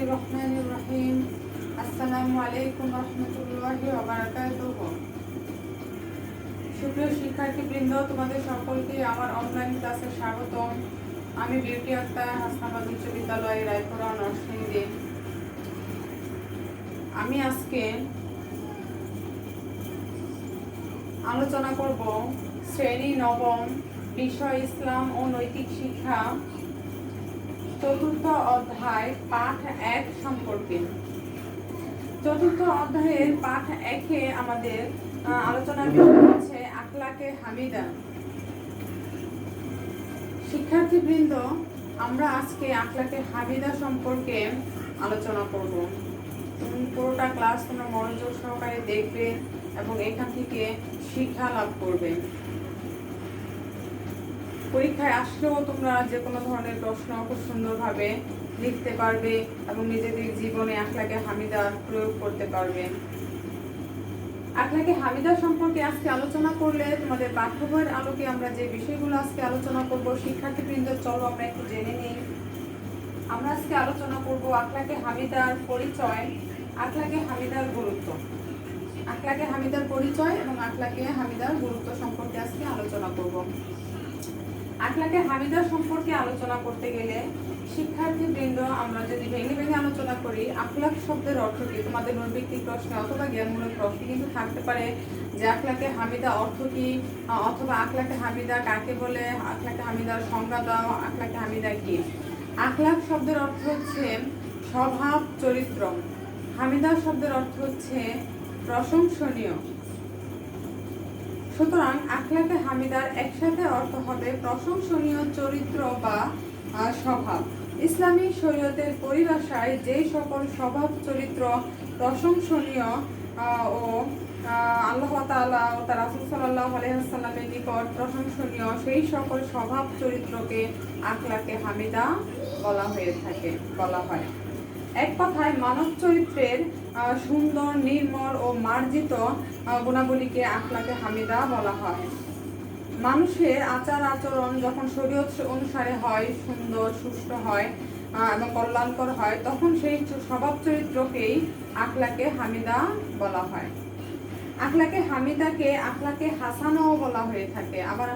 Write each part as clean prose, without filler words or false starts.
বিসমিল্লাহির রহমানির রহিম। আসসালামু আলাইকুম রহমতুল্লাহি ওয়া বারাকাতুহু। সুপ্রিয় শিক্ষার্থীবৃন্দ, তোমাদের সকলকে আমার অনলাইন ক্লাসে স্বাগতম। আমি বিউটি আক্তার, হাসনাবাদ উচ্চ বিদ্যালয়, রায়পুরা নরসিংদী। আমি আজকে আলোচনা করব শ্রেণী নবম, বিষয় ইসলাম ও নৈতিক শিক্ষা, চতুর্থ অধ্যায় পাঠ 1 সম্পর্কে। চতুর্থ অধ্যায়ের পাঠ 1-এ আমাদের আলোচনার বিষয় হচ্ছে আখলাকে হামিদা। শিক্ষার্থীবৃন্দ, আমরা আজকে আখলাকে হামিদা সম্পর্কে আলোচনা করব। পুরোটা ক্লাস তোমরা মনোযোগ সহকারে দেখবে এবং এখান থেকে শিক্ষা লাভ করবে। পরীক্ষায় আসলেও তোমরা যে কোনো ধরনের প্রশ্ন খুব সুন্দরভাবে লিখতে পারবে এবং নিজেদের জীবনে আখলাকে হামিদা প্রয়োগ করতে পারবে। আখলাকে হামিদা সম্পর্কে আজকে আলোচনা করলে তোমাদের পাঠ্য বইয়ের আলোকে আমরা যে বিষয়গুলো আজকে আলোচনা করব, শিক্ষার্থীবৃন্দ চলো আমরা একটু জেনে নিই। আমরা আজকে আলোচনা করব আখলাকে হামিদার পরিচয়, আখলাকে হামিদার গুরুত্ব। আখলাকে হামিদার পরিচয় এবং আখলাকে হামিদার গুরুত্ব সম্পর্কে আজকে আলোচনা করব। আখলাকে হামিদা সম্পর্কে আলোচনা করতে গেলে শিক্ষার্থীবৃন্দ, আমরা যদি ভেঙে ভেঙে আলোচনা করি, আখলাক শব্দের অর্থ কি? তোমাদের নৈতিক প্রশ্নে অথবা জ্ঞানমূলক প্রশ্নে কিন্তু থাকতে পারে যে আখলাকে হামিদা অর্থ কি, অথবা আখলাকে হামিদা কাকে বলে, আখলাকে হামিদার সংজ্ঞা দাও, আখলাকে হামিদা কি। আখলাক শব্দের অর্থ হচ্ছে স্বভাব, চরিত্র। হামিদা শব্দের অর্থ হচ্ছে প্রশংসনীয়। সুতরাং আখলাকে হামিদার একসাথে অর্থ হবে প্রশংসনীয় চরিত্র বা স্বভাব। ইসলামী শরীয়তের পরিভাষায় যেই সকল স্বভাব চরিত্র প্রশংসনীয় ও আল্লাহ তাআলা ও তার রাসূল সাল্লাল্লাহু আলাইহি ওয়াসাল্লামের নিকট প্রশংসনীয়, সেই সকল স্বভাব চরিত্রকে আখলাকে হামিদা বলা হয়। এক কথায় মানব চরিত্রের সুন্দর, নির্মল ও মার্জিত গুণাবলীকে আখলাকে হামিদা বলা হয়। মানুষের আচার আচরণ যখন শরীয়ত অনুসারে হয়, সুন্দর, সুষ্ঠু হয় এবং কল্যাণকর হয়, তখন সেই স্বভাব চরিত্রকেই আখলাকে হামিদা বলা হয়। আখলাকে হামিদাকে আখলাকে হাসানাও বলা হয়ে থাকে। আবার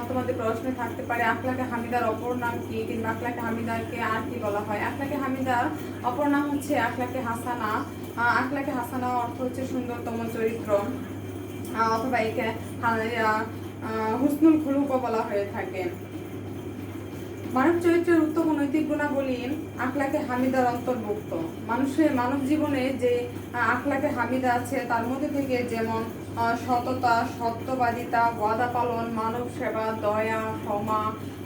তোমাদের প্রশ্নে থাকতে পারে আখলাকে হামিদার অপর নাম কি, কিংবা আখলাকে হামিদাকে আর কি বলা হয়। আখলাকে হামিদার অপর নাম হচ্ছে আখলাকে হাসানা। আখলাকে হাসানা অর্থ হচ্ছে সুন্দরতম চরিত্র, অথবা একে হুসনুল খুলুকও বলা হয়ে থাকে। মানব চরিত্রের উত্তম নৈতিক গুণাবলী আখলাকে হামিদার অন্তর্ভুক্ত। মানব জীবনে যে আখলাকে হামিদা আছে তার মধ্যে থেকে যেমন সততা, সত্যবাদিতা, ওয়াদা পালন, মানব সেবা, দয়া, ক্ষমা,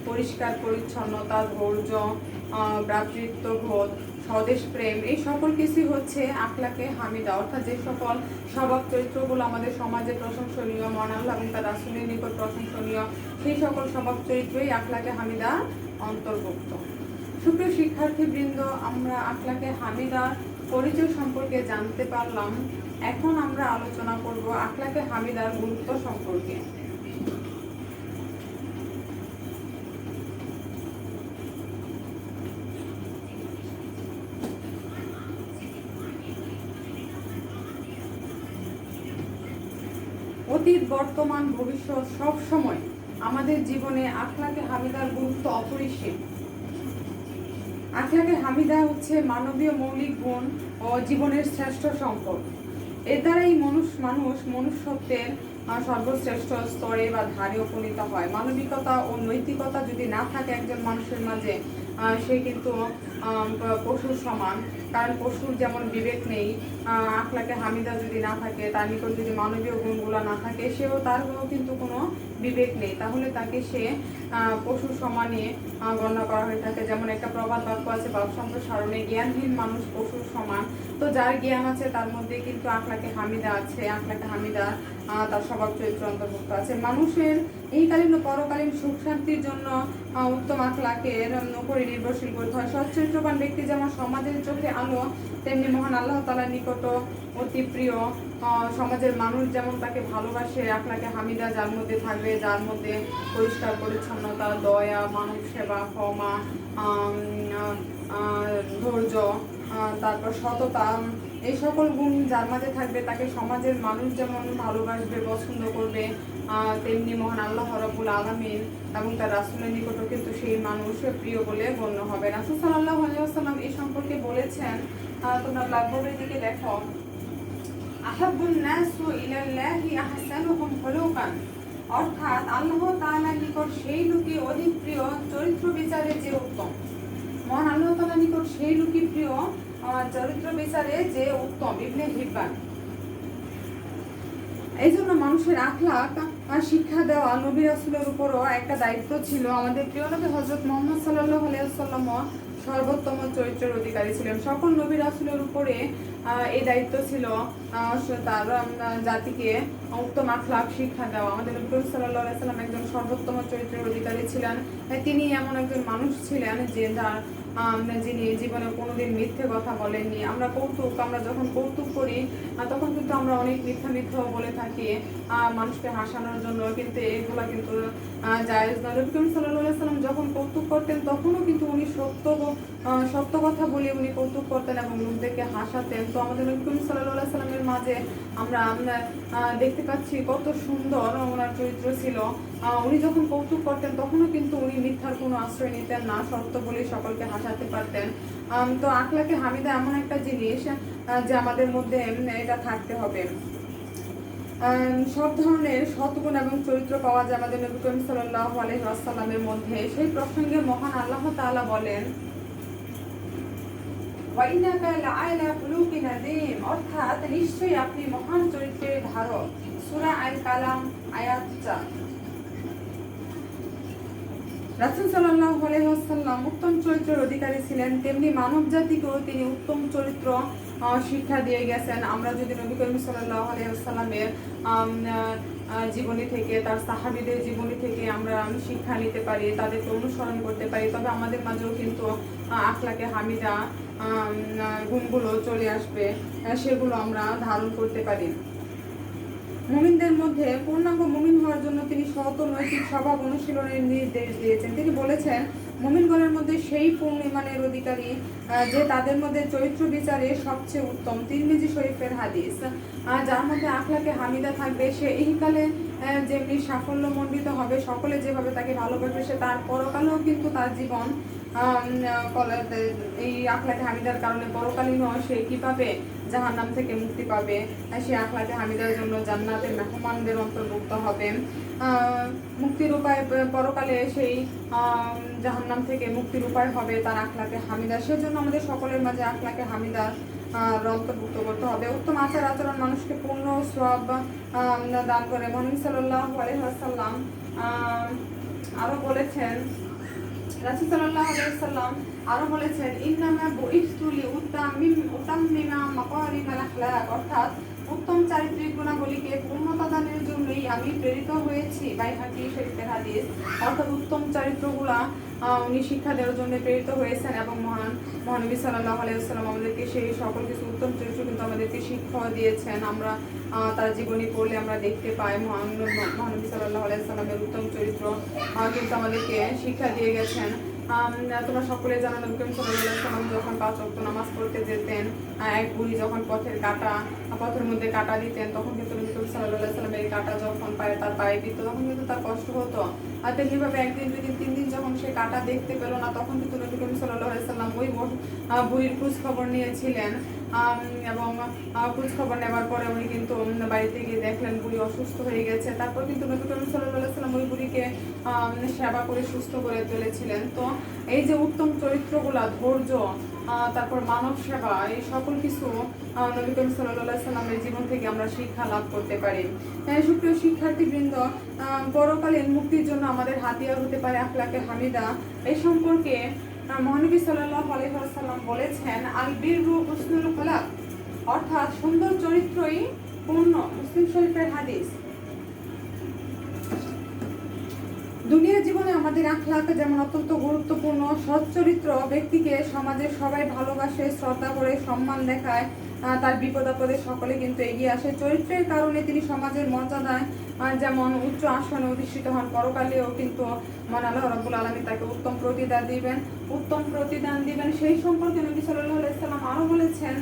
পরিষ্কার পরিচ্ছন্নতা, ধৈর্য, ভ্রাতৃত্ববোধ, স্বদেশ প্রেম, এই সকল কিছু হচ্ছে আখলাকে হামিদা। অর্থাৎ যে সকল স্বভাব চরিত্রগুলো আমাদের সমাজে প্রশংসনীয়, মহান আল্লাহ এবং তার রাসূলের নিকট প্রশংসনীয়, সেই সকল স্বভাব চরিত্রই আখলাকে হামিদা অন্তর্ভুক্ত। সুপ্রিয় শিক্ষার্থীবৃন্দ, আমরা আখলাকে হামিদার পরিচয় সম্পর্কে জানতে পারলাম। এখন আমরা আলোচনা করব আখলাকে হামিদার গুরুত্ব সম্পর্কে। অতীত, বর্তমান, ভবিষ্যৎ সব সময় আমাদের জীবনে আখলাকে হামিদার গুরুত্ব অপরিসীম। আখলাকে হামিদা হচ্ছে মানবীয় মৌলিক গুণ ও জীবনের শ্রেষ্ঠ সম্পদ। এর দ্বারাই মানুষ মনুষ্যত্বের সর্বশ্রেষ্ঠ স্তরে বা ধারে উপনীত হয়। মানবিকতা ও নৈতিকতা যদি না থাকে একজন মানুষের মাঝে, সে কিন্তু পশুর সমান। কারণ পশুর যেমন বিবেক নেই, আখলাকে হামিদা যদি না থাকে, তার নিকট যদি মানবীয় গুণগুলো না থাকে, তারও কিন্তু কোনো বিবেক নেই। তাহলে তাকে সে পশুর সমানে গণ্য করা হয়ে থাকে। যেমন একটা প্রবাদ বাক্য আছে, বাপ সম্প্রসারণে, জ্ঞানহীন মানুষ পশুর সমান। তো যার জ্ঞান আছে তার মধ্যে কিন্তু আখলাকে হামিদা আছে। আখলাকে হামিদা তার স্বভাব চরিত্র অন্তর্ভুক্ত আছে। মানুষের এইকালীন ও পরকালীন সুখ শান্তির জন্য উত্তম আখলাকের উপরে নির্ভরশীল করতে হয়। সৎ চরিত্রবান ব্যক্তি যেমন সমাজের চোখে আলো, তেমনি মহান আল্লাহ তাআলার নিকট অতি প্রিয়। সমাজের মানুষ যেমন তাকে ভালোবাসে, আখলাকে হামিদা যার মধ্যে থাকবে, যার মধ্যে পরিষ্কার পরিচ্ছন্নতা, দয়া, মানব সেবা, ক্ষমা, ধৈর্য, তারপর সততা, এই সকল গুণ যার মাঝে থাকবে তাকে সমাজের মানুষ যেমন ভালোবাসবে, পছন্দ করবে, তেমনি মহান আল্লাহ রাব্বুল আলামিন এবং তার রাসূলের নিকটও কিন্তু সেই মানুষ প্রিয় বলে গণ্য হবে। রাসূল সাল্লাল্লাহু আলাইহি ওয়াসাল্লাম এই সম্পর্কে বলেছেন, তোমরা ব্ল্যাকবোর্ডের দিকে দেখো, আহাব্বুন নাসু ইলাল্লাহি আহসানুহুম খুলুকান, অর্থাৎ আল্লাহ তাআলার নিকট সেই লোকই অধিক প্রিয় চরিত্র বিচারে যে উত্তম। মহান আল্লাহ তাআলার নিকট সেই লোকই প্রিয় চরিত্র বিচারে যে উত্তম। ইবনে হিব্বান। এই জন্য মানুষের আখলাক শিক্ষা দেওয়া নবী রাসূলের উপরও একটা দায়িত্ব ছিল। আমাদের প্রিয় নবী হযরত মুহাম্মদ সাল্লাল্লাহু আলাইহি ওয়াসাল্লাম সর্বোত্তম চরিত্রের অধিকারী ছিলেন। সকল নবী রাসূলের উপরে এই দায়িত্ব ছিল তার জাতিকে উত্তম আখলাক শিক্ষা দেওয়া। আমাদের নবী সাল্লাল্লাহু আলাইহি ওয়াসাল্লাম একজন সর্বোত্তম চরিত্রের অধিকারী ছিলেন। তিনি এমন একজন মানুষ ছিলেন যে যিনি জীবনে কোনোদিন মিথ্যে কথা বলেননি। আমরা যখন কৌতুক করি তখন কিন্তু আমরা অনেক মিথ্যা বলে থাকি মানুষকে হাসানোর জন্য, কিন্তু এগুলা কিন্তু জায়েজ নয়। নবী করিম সাল্লাল্লাহু আলাইহি ওয়াসাল্লাম যখন কৌতুক করতেন তখনও কিন্তু উনি সত্য কথা বলে উনি কৌতুক করতেন এবং লোকদেরকে হাসাতেন। তো আমাদের নবী করিম সাল্লাল্লাহু আলাইহি ওয়াসাল্লামের মাঝে আমরা দেখতে পাচ্ছি কত সুন্দর ওনার চরিত্র ছিল। উনি যখন কৌতুক করতেন তখনও কিন্তু উনি মিথ্যার কোনো আশ্রয় নিতেন না, সত্য বলে সকলকে হাসাতে পারতেন। তো আখলাকে হামিদা এমন একটা জিনিস যে আমাদের মধ্যে এটা থাকতে হবে। সব ধরনের সৎগুণ এবং চরিত্র পাওয়া যায় আমাদের নবী করিম সাল্লাল্লাহু আলাইহি ওয়াসাল্লামের মধ্যে। সেই প্রসঙ্গে মহান আল্লাহ তাআলা বলেন, ওয়াইনাকা লাআলা খুলুকিন আযীম, অর্থাৎ নিশ্চয়ই আপনি মহান চরিত্রের ধারক। সূরা আল কালাম আয়াত 4। রাসূল সাল্লাল্লাহু আলাইহি ওয়াসাল্লাম উত্তম চরিত্রের অধিকারী ছিলেন, তেমনি মানব জাতিকেও তিনি উত্তম চরিত্র শিক্ষা দিয়ে গেছেন। আমরা যদি নবী করিম সাল্লাল্লাহু আলাইহি ওয়াসাল্লামের জীবনী থেকে, তার সাহাবীদের জীবনী থেকে আমরা শিক্ষা নিতে পারি, তাদেরকে অনুসরণ করতে পারি, তবে আমাদের মাঝেও কিন্তু আখলাকে হামিদা গুণগুলো চলে আসবে, সেগুলো আমরা ধারণ করতে পারি। মুমিনদের মধ্যে পূর্ণাঙ্গ মুমিন হওয়ার জন্য তিনি সৎ ও নৈতিক স্বভাব অনুশীলনের নির্দেশ দিয়েছেন। তিনি বলেছেন, মুমিনগণের মধ্যে সেই পূর্ণ ঈমানের অধিকারী যে তাদের মধ্যে চরিত্র বিচারে সবচেয়ে উত্তম। তিরমিজি শরীফের হাদিস। যার মধ্যে আখলাকে হামিদা থাকবে সে ইহকালে যেমনি সাফল্যমণ্ডিত হবে, সকলে যেভাবে তাকে ভালোবাসবে সে তার পরকালেও কিন্তু তার জীবন এই আখলাকে হামিদার কারণে পরকালীন সে কি পাবে? জাহান্নাম থেকে মুক্তি পাবে। সে আখলাকে হামিদার জন্য জান্নাতের মেহমানদের অন্তর্ভুক্ত হবে। মুক্তির উপায় পরকালে সেই জাহান্নাম থেকে মুক্তির উপায় হবে তার আখলাকে হামিদা। সেজন্য আমাদের সকলের মাঝে আখলাকে হামিদার অন্তর্ভুক্ত করতে হবে। উত্তম আচার আচরণ মানুষকে পূর্ণ সওয়াব দান করে। মুহাম্মদ সাল্লাল্লাহু আলাইহি ওয়াসাল্লাম আরো বলেছেন, রাসূল সাল্লাল্লাহু আলাইহি ওয়াসাল্লাম আরো বলেছেন, ইন্নামা বুইসতু লিউতাম্মিমা মাকারিমাল আখলাক, অর্থাৎ উত্তম চারিত্রিক গুণাবলীকে পূর্ণতা দানের জন্যই আমি প্রেরিত হয়েছি। বাইহাকী শরীফের হাদিস। অর্থাৎ উত্তম চরিত্রগুলা উনি শিক্ষা দেওয়ার জন্য প্রেরিত হয়েছেন এবং মহানবী সাল্লাল্লাহু আলাইহি ওয়াসাল্লাম আমাদেরকে সেই সকল কিছু উত্তম চরিত্র কিন্তু আমাদেরকে শিক্ষা দিয়েছেন। আমরা তার জীবনী পড়লে আমরা দেখতে পাই মহানবী সাল্লাল্লাহু আলাইহি ওয়াসাল্লামের উত্তম চরিত্র কিন্তু আমাদেরকে শিক্ষা দিয়ে গেছেন। তোমরা সকলে জানো, নবী করিম সাল্লাল্লাহু আলাইহি ওয়াসাল্লাম যখন 5 ওয়াক্ত নামাজ পড়তে যেতেন, এক বুড়ি যখন পথের মধ্যে কাঁটা দিতেন, তখন কিন্তু নবী করিম সাল্লাল্লাহু আলাইহি ওয়াসাল্লাম এই কাঁটা যখন তার পায়ে দিত তখন কিন্তু তার কষ্ট হতো। আর তেমনিভাবে একদিন, 2 দিন, 3 দিন যখন সে কাঁটা দেখতে পেল না, তখন কিন্তু নবী করিম সাল্লাল্লাহু আলাইহি ওয়াসাল্লাম ওই বুড়ির খোঁজ খবর নিয়েছিলেন এবং খোঁজ খবর নেবার পরে উনি কিন্তু বাড়িতে গিয়ে দেখলেন বুড়ি অসুস্থ হয়ে গেছে। তারপর কিন্তু নবী করিম সাল্লাল্লাহু আলাইহি ওয়াসাল্লাম ওই বুড়িকে সেবা করে সুস্থ করে তুলেছিলেন। তো এই যে উত্তম চরিত্রগুলা, ধৈর্য, তারপর মানব সেবা, এই সকল কিছু নবী করিম সাল্লাল্লাহু আলাইহি ওয়াসাল্লামের জীবন থেকে আমরা শিক্ষা লাভ করতে পারি। সুপ্রিয় শিক্ষার্থীবৃন্দ, পরকালীন মুক্তির জন্য আমাদের হাতিয়ার হতে পারে আখলাকে হামিদা। এই সম্পর্কে মহানবী সাল্লাল্লাহু আলাইহি ওয়াসাল্লাম বলেছেন, আল বিররু হুসনুল খুলাক, অর্থাৎ সুন্দর চরিত্রই পূর্ণ। মুসলিম শরীফের হাদিস। দুনিয়ার জীবনে আমাদের আখলাক যেমন অত্যন্ত গুরুত্বপূর্ণ। সৎ চরিত্র ব্যক্তিকে সমাজের সবাই ভালোবাসে, শ্রদ্ধা করে, সম্মান দেখায়, তার বিপদ আপদে সকলে কিন্তু এগিয়ে আসে। চরিত্রের কারণে তিনি সমাজের মর্যাদায় যেমন উচ্চ আসনে অধিষ্ঠিত হন, পরকালেও কিন্তু মহান আল্লাহ রাব্বুল আলামিন তাকে উত্তম প্রতিদান দিবেন। সেই সম্পর্কে নবী সাল্লাল্লাহু আলাইহি সাল্লাম আরো বলেছেন,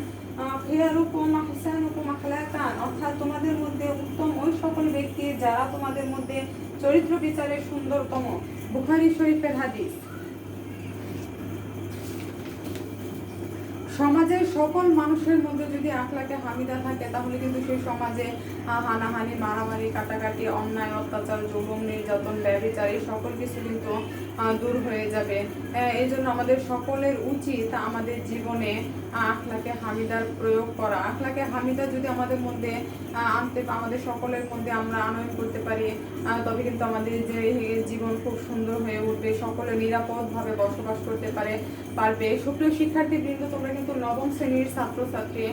খিয়ারুকুম আহসানুকুম আখলাকান, অর্থাৎ তোমাদের মধ্যে উত্তম ওই সকল ব্যক্তি যারা তোমাদের মধ্যে চরিত্র বিচারে সুন্দরতম। বুখারী শরীফের হাদিস। সমাজের সকল মানুষের মধ্যে যদি আখলাকে হামিদা থাকে তাহলে কিন্তু সেই সমাজে হানাহানি, মারামারি, কাটাকাটি, অন্যায়, অত্যাচার, জুলুম, নির্যাতন, ব্যভিচার এই সকল কিছু কিন্তু দূর হয়ে যাবে। এই জন্য আমাদের সকলের উচিত আমাদের জীবনে আখলাকে হামিদার প্রয়োগ করা। আখলাকে হামিদা যদি আমাদের মধ্যে আনতে বা আমাদের সকলের মধ্যে আমরা আনয়ন করতে পারি, তবে কিন্তু আমাদের যে জীবন খুব সুন্দর হয়ে উঠবে, সকলে নিরাপদভাবে বসবাস করতে পারবে। সুপ্রিয় শিক্ষার্থীবৃন্দ, তোমরা কিন্তু নবম শ্রেণীর ছাত্রছাত্রী,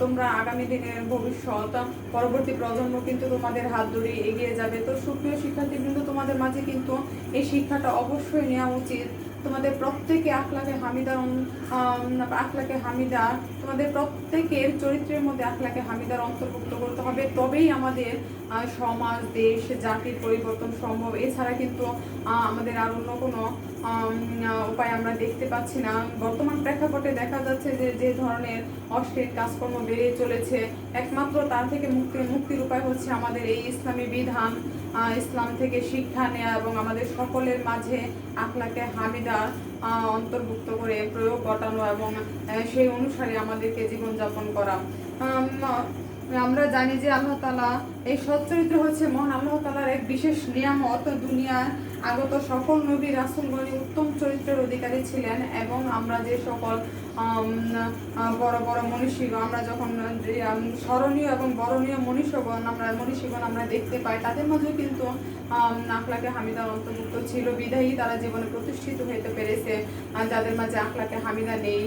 তোমরা আগামী দিনের ভবিষ্যৎ, পরবর্তী প্রজন্ম কিন্তু তোমাদের হাত ধরে এগিয়ে যাবে। তো সুপ্রিয় শিক্ষার্থীবৃন্দ, তোমাদের মাঝে কিন্তু এই শিক্ষাটা অবশ্যই নেওয়া উচিত। তোমাদের প্রত্যেকে আখলাকে হামিদা তোমাদের প্রত্যেকের চরিত্রের মধ্যে আখলাকে হামিদার অন্তর্ভুক্ত করতে হবে, তবেই আমাদের সমাজ, দেশ, জাতির পরিবর্তন সম্ভব। এছাড়া কিন্তু আমাদের আর অন্য কোনো উপায় আমরা দেখতে পাচ্ছি না। বর্তমান প্রেক্ষাপটে দেখা যাচ্ছে যে ধরনের অশ্লীল কাজকর্ম বেড়ে চলেছে, একমাত্র তার থেকে মুক্তির উপায় হচ্ছে আমাদের এই ইসলামী বিধান, ইসলাম থেকে শিক্ষা নেওয়া এবং আমাদের সকলের মাঝে আখলাকে হামিদা অন্তর্ভুক্ত করে প্রয়োগ ঘটানো এবং সেই অনুসারে আমাদেরকে জীবনযাপন করা। আমরা জানি যে আল্লাহ তাআলা, এই সচ্চরিত্র হচ্ছে মহান আল্লাহ তাআলার এক বিশেষ নিয়ামত। দুনিয়ার আগত সকল নবী রাসূলগণ উত্তম চরিত্রের অধিকারী ছিলেন এবং আমরা যে সকল বড় বড় মনীষীগণ, আমরা যখন স্মরণীয় এবং বরণীয় মনীষীগণ আমরা দেখতে পাই, তাদের মাঝেও কিন্তু আখলাকে হামিদার অন্তর্ভুক্ত ছিল, বিধায়ী তারা জীবনে প্রতিষ্ঠিত হতে পেরেছে। যাদের মাঝে আখলাকে হামিদা নেই,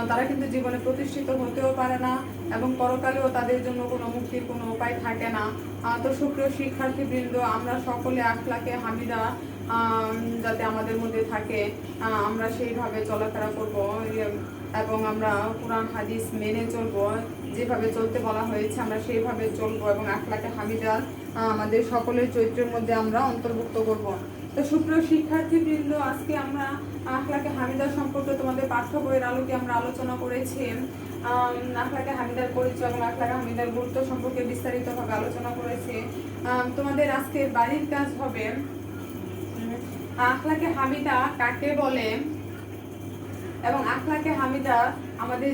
তারা কিন্তু জীবনে প্রতিষ্ঠিত হতেও পারে না এবং পরকালেও তাদের জন্য কোনো মুক্তির কোনো উপায় থাকে না। তো সুপ্রিয় শিক্ষার্থীবৃন্দ, আমরা সকলে আখলাকে হামিদা যাতে আমাদের মধ্যে থাকে, আমরা সেইভাবে চলাফেরা করব এবং আমরা কোরআন হাদিস মেনে চলবো। যেভাবে চলতে বলা হয়েছে আমরা সেইভাবে চলবো এবং আখলাকে হামিদা আমাদের সকলের চরিত্রের মধ্যে আমরা অন্তর্ভুক্ত করব। তো সুপ্রিয় শিক্ষার্থীবৃন্দ, আজকে আমরা আখলাকে হামিদা সম্পর্কে তোমাদের পাঠ্য বইয়ের আলোকে আমরা আলোচনা করেছি। আখলাকে হামিদার পরিচয় এবং আখলাকে হামিদার গুরুত্ব সম্পর্কে বিস্তারিতভাবে আলোচনা করেছি। তোমাদের আজকে বাড়ির কাজ হবে আখলাকে হামিদা কাকে বলে এবং আখলাকে হামিদা আমাদের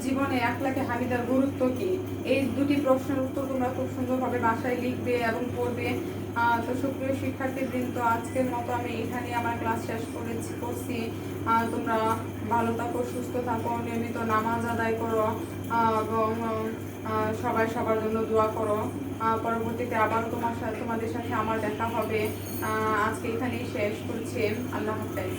জীবনে আখলাকে হামিদার গুরুত্ব কি। এই দুটি প্রশ্নের উত্তর তোমরা খুব সুন্দরভাবে বাসায় লিখবে এবং পড়বে। তো সুপ্রিয় শিক্ষার্থীবৃন্দ, আজকের মতো আমি এখানে আমার ক্লাস শেষ করছি। তোমরা ভালো থাকো, সুস্থ থাকো, নিয়মিত নামাজ আদায় করো এবং সবাই সবার জন্য দোয়া করো। পরবর্তীতে আবার তোমাদের সাথে আমার দেখা হবে। আজকে এখানেই শেষ করছি। আল্লাহ হাফেজ।